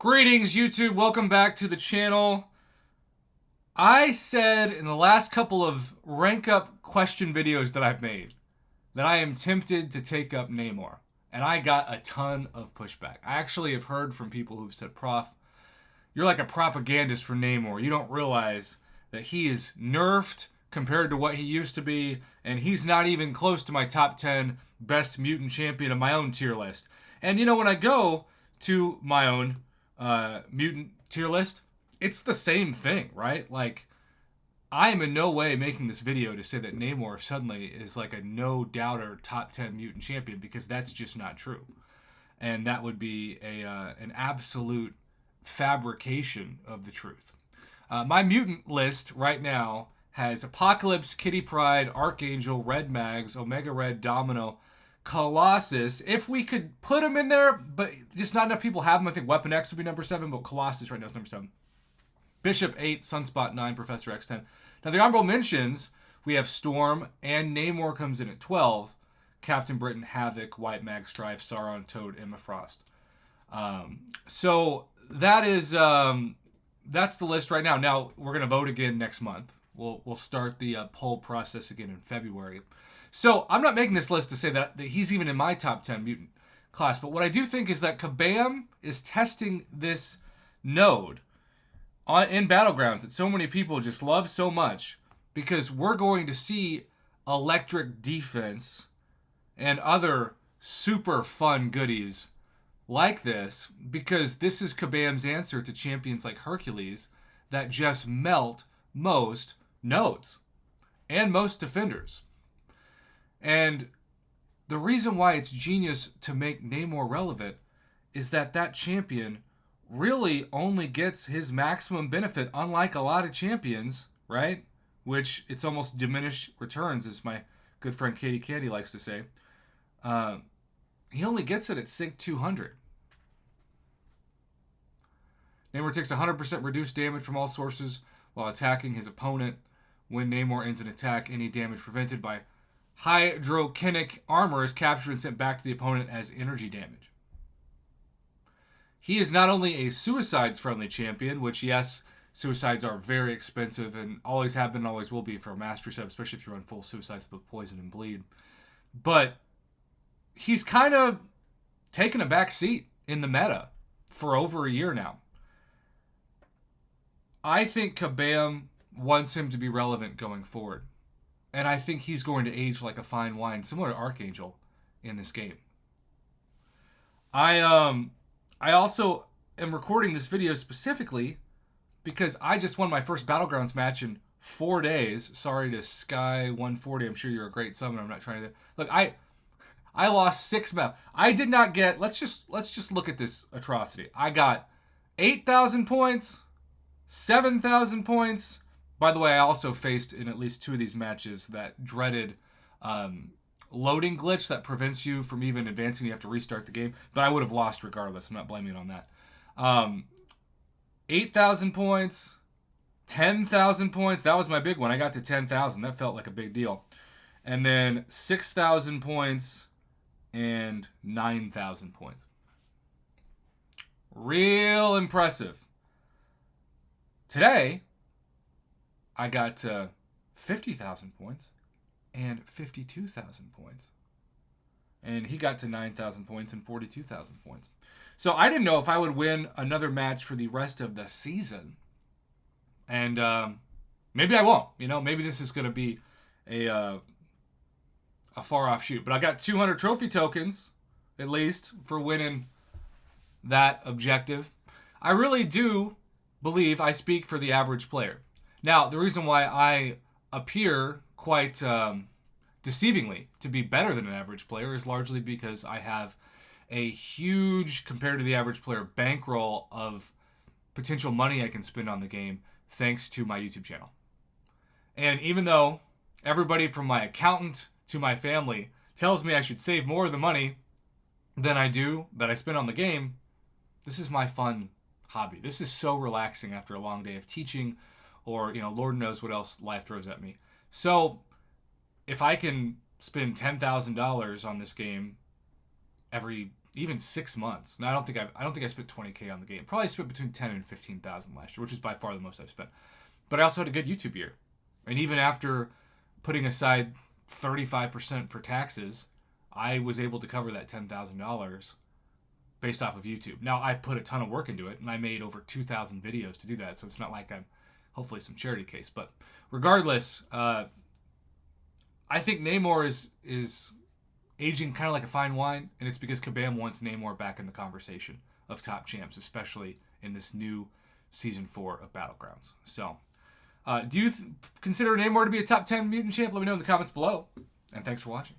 Greetings, YouTube. Welcome back to the channel. I said in the last couple of rank up question videos that I've made that I am tempted to take up Namor. And I got a ton of pushback. I actually have heard from people who've said, Prof, you're like a propagandist for Namor. You don't realize that he is nerfed compared to what he used to be, and he's not even close to my top 10 best mutant champion of my own tier list. And you know, when I go to my own mutant tier list, it's the same thing, right? Like, I am in no way making this video to say that Namor suddenly is like a no-doubter top 10 mutant champion, because that's just not true. And that would be an absolute fabrication of the truth. My mutant list right now has Apocalypse, Kitty Pryde, Archangel, Red Mags, Omega Red, Domino, Colossus. If we could put them in there, but just not enough people have them. I think Weapon X would be number 7, but Colossus right now is number 7. Bishop 8, Sunspot 9, Professor X 10. Now the honorable mentions, we have Storm, and Namor comes in at 12. Captain Britain, Havoc, White Mag, Strife, Sauron, Toad, Emma Frost. So that is that's the list right now. Now we're gonna vote again next month. We'll start the poll process again in February. So I'm not making this list to say that he's even in my top 10 mutant class, but what I do think is that Kabam is testing this node in Battlegrounds that so many people just love so much, because we're going to see electric defense and other super fun goodies like this, because this is Kabam's answer to champions like Hercules that just melt most nodes and most defenders. And the reason why it's genius to make Namor relevant is that that champion really only gets his maximum benefit, unlike a lot of champions, right? Which it's almost diminished returns, as my good friend Katie Candy likes to say. He only gets it at Sig 200. Namor takes 100% reduced damage from all sources while attacking his opponent. When Namor ends an attack, any damage prevented by hydrokinic armor is captured and sent back to the opponent as energy damage. He is not only a suicides-friendly champion, which, yes, suicides are very expensive and always have been and always will be for a mastery sub, especially if you run full suicides with poison and bleed. But he's kind of taken a back seat in the meta for over a year now. I think Kabam wants him to be relevant going forward. And I think he's going to age like a fine wine, similar to Archangel in this game. I also am recording this video specifically because I just won my first Battlegrounds match in 4 days. Sorry to Sky 140. I'm sure you're a great summoner. I'm not trying to... Look, I lost 6 maps. I did not get... Let's just look at this atrocity. I got 8,000 points, 7,000 points. By the way, I also faced in at least 2 of these matches that dreaded loading glitch that prevents you from even advancing. You have to restart the game. But I would have lost regardless. I'm not blaming it on that. 8,000 points, 10,000 points. That was my big one. I got to 10,000. That felt like a big deal. And then 6,000 points and 9,000 points. Real impressive. Today, I got 50,000 points and 52,000 points. And he got to 9,000 points and 42,000 points. So I didn't know if I would win another match for the rest of the season. And maybe I won't. You know, maybe this is going to be a far-off shoot. But I got 200 trophy tokens, at least, for winning that objective. I really do believe I speak for the average player. Now, the reason why I appear quite deceivingly to be better than an average player is largely because I have a huge, compared to the average player, bankroll of potential money I can spend on the game thanks to my YouTube channel. And even though everybody from my accountant to my family tells me I should save more of the money than I do, that I spend on the game, this is my fun hobby. This is so relaxing after a long day of teaching, or, you know, Lord knows what else life throws at me. So if I can spend $10,000 on this game every even 6 months. No, I don't think I spent 20K on the game. Probably spent between 10 and 15,000 last year, which is by far the most I've spent. But I also had a good YouTube year, and even after putting aside 35% for taxes, I was able to cover that $10,000 based off of YouTube. Now, I put a ton of work into it, and I made over 2,000 videos to do that, so it's not like I'm hopefully some charity case. But regardless, I think Namor is aging kind of like a fine wine, and it's because Kabam wants Namor back in the conversation of top champs, especially in this new Season 4 of Battlegrounds. So, do you consider Namor to be a top 10 mutant champ? Let me know in the comments below, and thanks for watching.